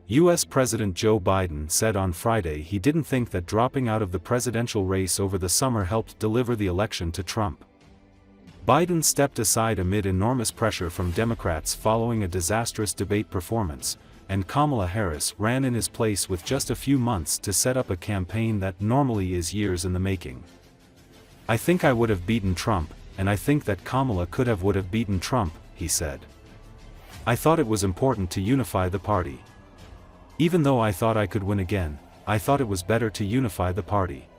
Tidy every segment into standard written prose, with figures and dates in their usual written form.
U.S. President Joe Biden said on Friday he didn't think that dropping out of the presidential race over the summer helped deliver the election to Trump. Biden stepped aside amid enormous pressure from Democrats following a disastrous debate performance, and Kamala Harris ran in his place with just a few months to set up a campaign that normally is years in the making. "I think I would have beaten Trump, and I think that Kamala would have beaten Trump," he said. "I thought it was important to unify the party. Even though I thought I could win again, I thought it was better to unify the party."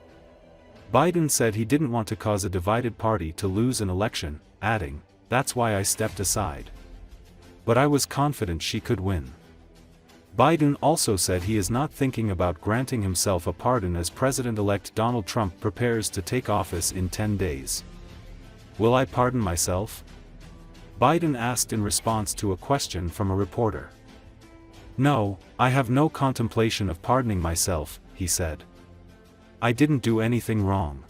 Biden said he didn't want to cause a divided party to lose an election, adding, "That's why I stepped aside. But I was confident she could win." Biden also said he is not thinking about granting himself a pardon as President-elect Donald Trump prepares to take office in 10 days. "Will I pardon myself?" Biden asked in response to a question from a reporter. "No, I have no contemplation of pardoning myself," he said. "I didn't do anything wrong."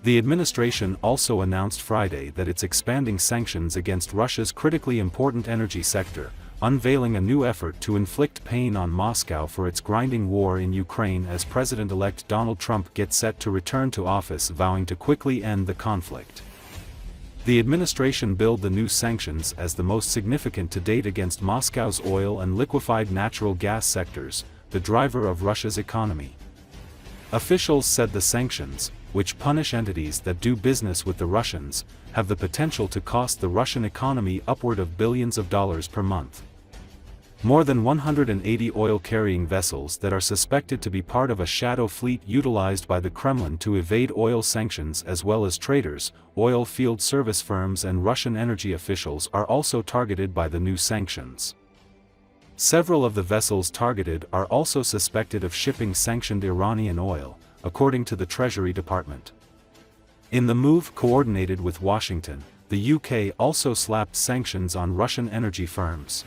The administration also announced Friday that it's expanding sanctions against Russia's critically important energy sector, unveiling a new effort to inflict pain on Moscow for its grinding war in Ukraine as President-elect Donald Trump gets set to return to office, vowing to quickly end the conflict. The administration billed the new sanctions as the most significant to date against Moscow's oil and liquefied natural gas sectors, the driver of Russia's economy. Officials said the sanctions, which punish entities that do business with the Russians, have the potential to cost the Russian economy upward of billions of dollars per month. More than 180 oil-carrying vessels that are suspected to be part of a shadow fleet utilized by the Kremlin to evade oil sanctions, as well as traders, oil field service firms and Russian energy officials, are also targeted by the new sanctions. Several of the vessels targeted are also suspected of shipping sanctioned Iranian oil, according to the Treasury Department. In the move coordinated with Washington, the UK also slapped sanctions on Russian energy firms.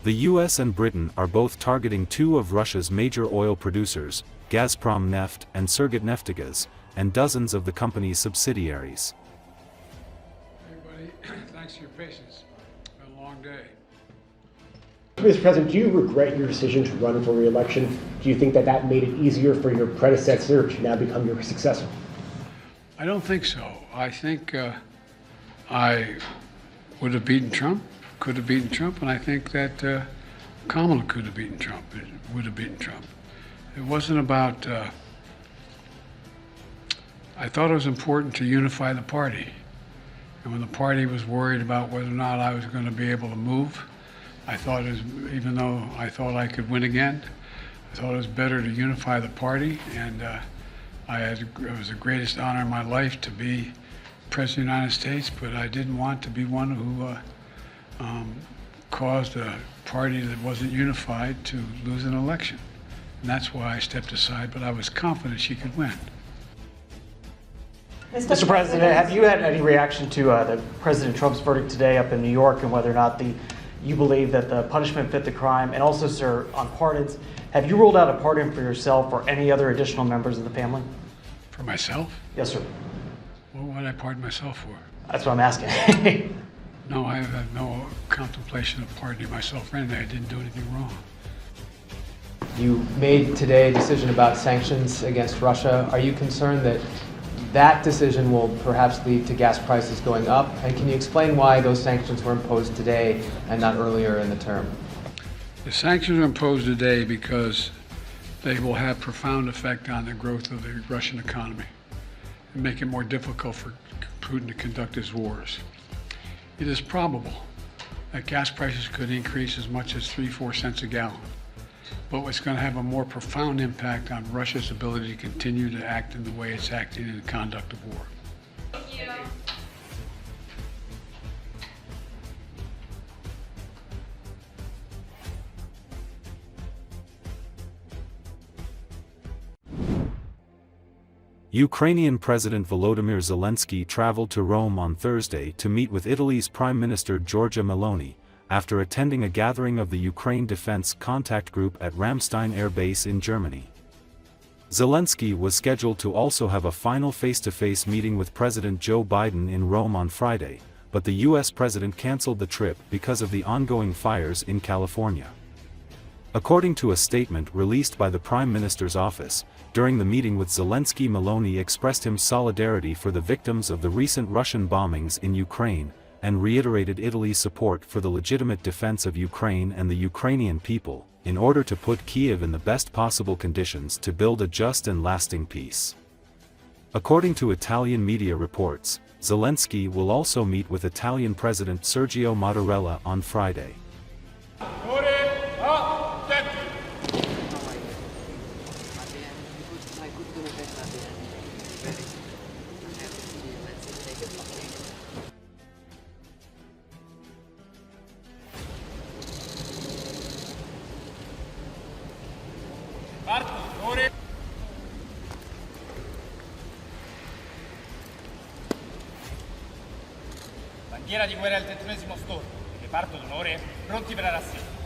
The US and Britain are both targeting two of Russia's major oil producers, Gazprom Neft and Surgutneftegaz, and dozens of the company's subsidiaries. Everybody, thanks for your patience. It's been a long day. Mr. President, do you regret your decision to run for re-election? Do you think that that made it easier for your predecessor to now become your successor? I don't think so. I think I would have beaten Trump, could have beaten Trump, and I think that Kamala could have beaten Trump, would have beaten Trump. It wasn't about, I thought it was important to unify the party. And when the party was worried about whether or not I was going to be able to move, I thought even though I thought I could win again, I thought it was better to unify the party, and it was the greatest honor in my life to be President of the United States, but I didn't want to be one who caused a party that wasn't unified to lose an election. And that's why I stepped aside, but I was confident she could win. Mr. President, have you had any reaction to the President Trump's verdict today up in New York, and whether or not you believe that the punishment fit the crime? And also, sir, on pardons, have you ruled out a pardon for yourself or any other additional members of the family? For myself? Yes, sir. Well, what did I pardon myself for? That's what I'm asking. No, I have no contemplation of pardoning myself for anything. I didn't do anything wrong. You made today a decision about sanctions against Russia. Are you concerned that that decision will perhaps lead to gas prices going up? And can you explain why those sanctions were imposed today and not earlier in the term? The sanctions are imposed today because they will have profound effect on the growth of the Russian economy and make it more difficult for Putin to conduct his wars. It is probable that gas prices could increase as much as 3-4 cents a gallon, but it's going to have a more profound impact on Russia's ability to continue to act in the way it's acting in the conduct of war. Thank you. Ukrainian President Volodymyr Zelensky traveled to Rome on Thursday to meet with Italy's Prime Minister Giorgia Meloni, after attending a gathering of the Ukraine Defense Contact Group at Ramstein Air Base in Germany. Zelensky was scheduled to also have a final face-to-face meeting with President Joe Biden in Rome on Friday, but the U.S. president canceled the trip because of the ongoing fires in California. According to a statement released by the Prime Minister's office, during the meeting with Zelensky, Meloni expressed him solidarity for the victims of the recent Russian bombings in Ukraine, and reiterated Italy's support for the legitimate defense of Ukraine and the Ukrainian people, in order to put Kyiv in the best possible conditions to build a just and lasting peace. According to Italian media reports, Zelensky will also meet with Italian President Sergio Mattarella on Friday. Bandiera di guerra del 31° stormo, reparto d'onore, pronti per la rassegna.